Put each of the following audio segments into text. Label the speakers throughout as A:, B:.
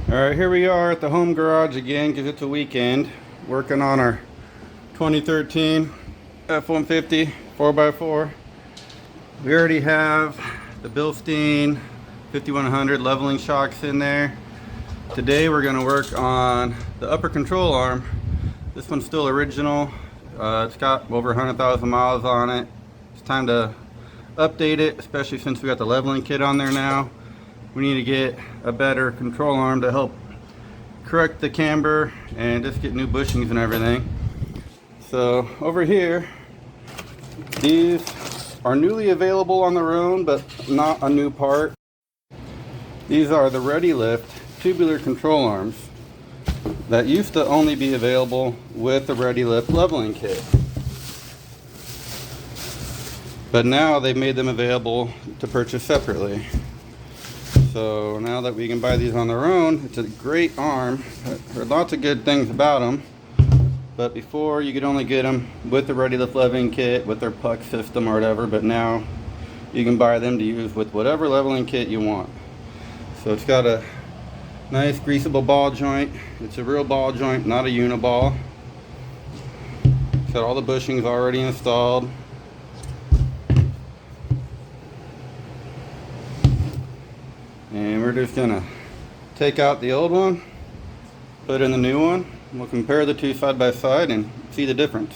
A: Alright, here we are at the home garage again because it's a weekend, working on our 2013 F-150 4x4. We already have the Bilstein 5100 leveling shocks in there. Today we're going to work on the upper control arm. This one's still original. It's got over 100,000 miles on it. It's time to update it, especially since we got the leveling kit on there now. We need to get a better control arm to help correct the camber and just get new bushings and everything. So over here, these are newly available on their own, but not a new part. These are the ReadyLift Tubular control arms that used to only be available with the ReadyLift leveling kit. But now they've made them available to purchase separately. So now that we can buy these on their own, it's a great arm. There are lots of good things about them. But before, you could only get them with the ReadyLift leveling kit, with their puck system or whatever. But now you can buy them to use with whatever leveling kit you want. So it's got a nice greaseable ball joint. It's a real ball joint, not a uniball. It's got all the bushings already installed. And we're just gonna take out the old one, put in the new one. We'll compare the two side by side and see the difference.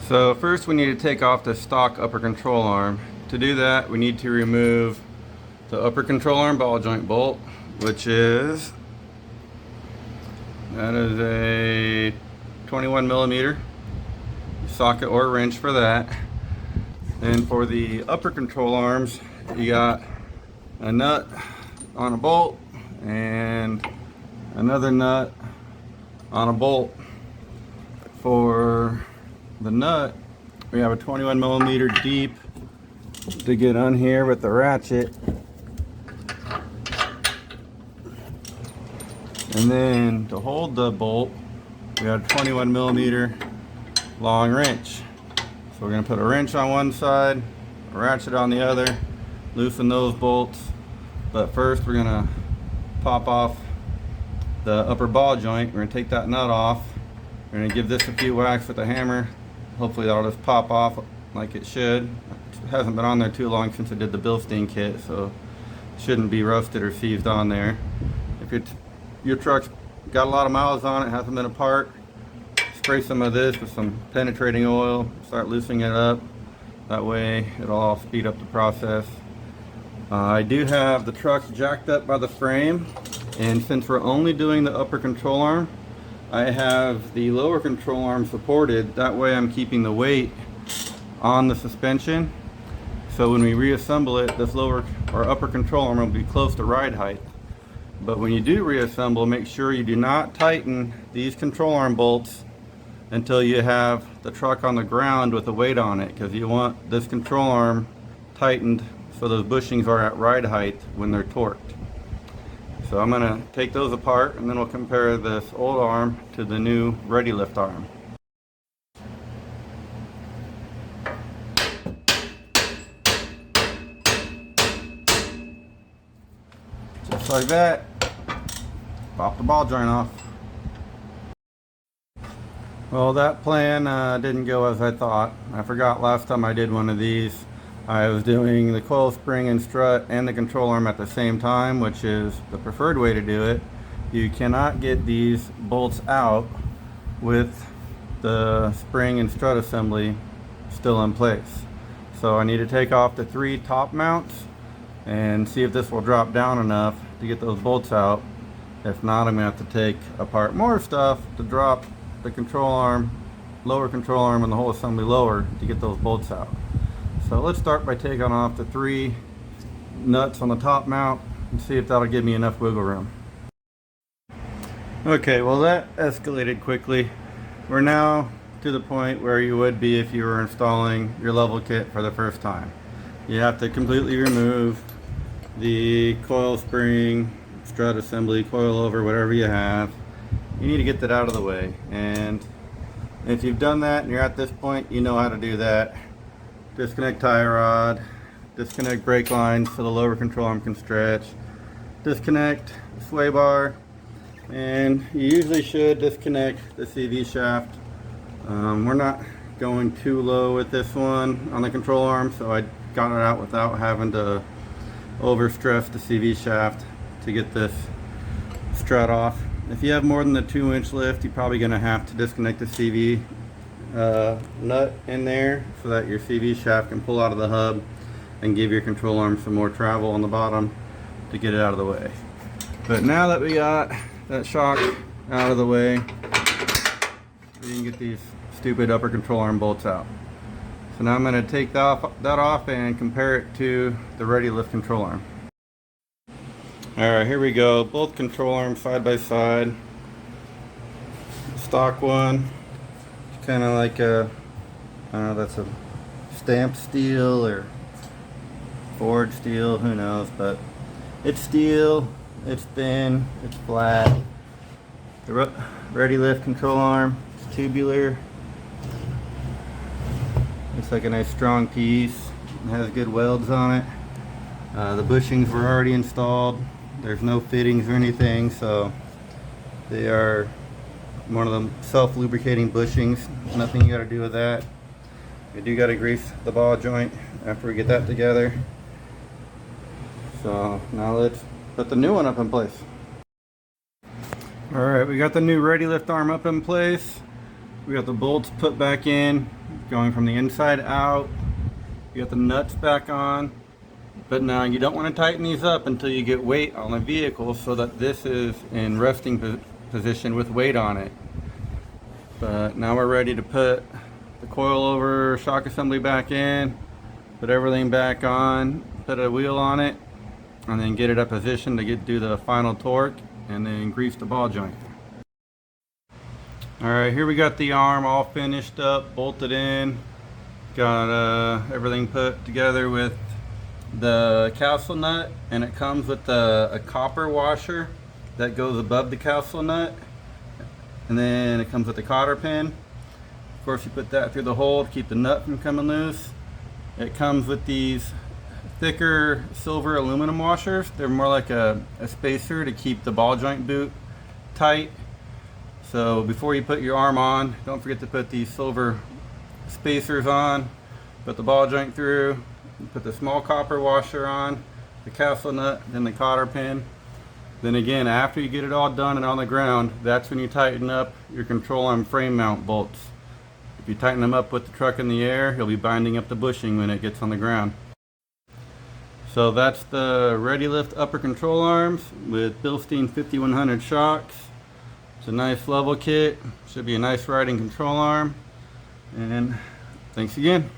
A: So first we need to take off the stock upper control arm. To do that, we need to remove the upper control arm ball joint bolt, which is a 21 millimeter socket or wrench for that. And for the upper control arms, you got a nut on a bolt and another nut on a bolt. For the nut, we have a 21 millimeter deep to get on here with the ratchet, and then to hold the bolt we have a 21 millimeter long wrench. So we're going to put a wrench on one side, a ratchet on the other, loosen those bolts. But first we're going to pop off the upper ball joint. We're going to take that nut off. We're going to give this a few whacks with a hammer. Hopefully that'll just pop off like it should. It hasn't been on there too long since I did the Bilstein kit, so it shouldn't be rusted or seized on there. If your truck's got a lot of miles on it, hasn't been apart, spray some of this with some penetrating oil, start loosening it up. That way it'll all speed up the process. I do have the truck jacked up by the frame, and since we're only doing the upper control arm, I have the lower control arm supported. That way I'm keeping the weight on the suspension. So when we reassemble it, this lower or upper control arm will be close to ride height. But when you do reassemble, make sure you do not tighten these control arm bolts until you have the truck on the ground with the weight on it, because you want this control arm tightened so those bushings are at ride height when they're torqued. So I'm going to take those apart, and then we'll compare this old arm to the new ReadyLift arm. Just like that, pop the ball joint off. Well, that plan didn't go as I thought. I forgot last time I did one of these, I was doing the coil spring and strut and the control arm at the same time, which is the preferred way to do it. You cannot get these bolts out with the spring and strut assembly still in place. So I need to take off the 3 top mounts and see if this will drop down enough to get those bolts out. If not, I'm going to have to take apart more stuff to drop the control arm, lower control arm, and the whole assembly lower to get those bolts out. So let's start by taking off the 3 nuts on the top mount and see if that'll give me enough wiggle room. Okay, well that escalated quickly. We're now to the point where you would be if you were installing your level kit for the first time. You have to completely remove the coil spring, strut assembly, coil over, whatever you have. You need to get that out of the way. And if you've done that and you're at this point, you know how to do that. Disconnect tie rod, disconnect brake lines so the lower control arm can stretch, disconnect the sway bar, and you usually should disconnect the CV shaft. We're not going too low with this one on the control arm, so I got it out without having to overstress the CV shaft to get this strut off. If you have more than the 2-inch lift, you're probably going to have to disconnect the CV nut in there so that your CV shaft can pull out of the hub and give your control arm some more travel on the bottom to get it out of the way. But now that we got that shock out of the way, we can get these stupid upper control arm bolts out. So now I'm going to take that off and compare it to the ReadyLift control arm. Alright, here we go. Both control arms side by side. Stock one, it's kind of like a, I don't know, that's a stamped steel or forged steel, who knows, but it's steel, it's thin, it's flat. The ReadyLift control arm, it's tubular. Looks like a nice strong piece. It has good welds on it. The bushings were already installed. There's no fittings or anything, so they are one of them self-lubricating bushings. Nothing you got to do with that. We do got to grease the ball joint after we get that together. So now let's put the new one up in place. Alright, we got the new ReadyLift arm up in place. We got the bolts put back in, going from the inside out. You got the nuts back on. But now you don't want to tighten these up until you get weight on the vehicle so that this is in resting position with weight on it. But now we're ready to put the coilover shock assembly back in, put everything back on, put a wheel on it, and then get it up position to do the final torque, and then grease the ball joint. Alright, here we got the arm all finished up, bolted in. Got everything put together with the castle nut, and it comes with a copper washer that goes above the castle nut, and then it comes with a cotter pin. Of course, you put that through the hole to keep the nut from coming loose. It comes with these thicker silver aluminum washers. They're more like a spacer to keep the ball joint boot tight. So before you put your arm on, don't forget to put these silver spacers on, put the ball joint through, put the small copper washer on, the castle nut, then the cotter pin. Then again, after you get it all done and on the ground, that's when you tighten up your control arm frame mount bolts. If you tighten them up with the truck in the air, you'll be binding up the bushing when it gets on the ground. So that's the ReadyLift upper control arms with Bilstein 5100 shocks. It's a nice level kit, should be a nice riding control arm, and thanks again.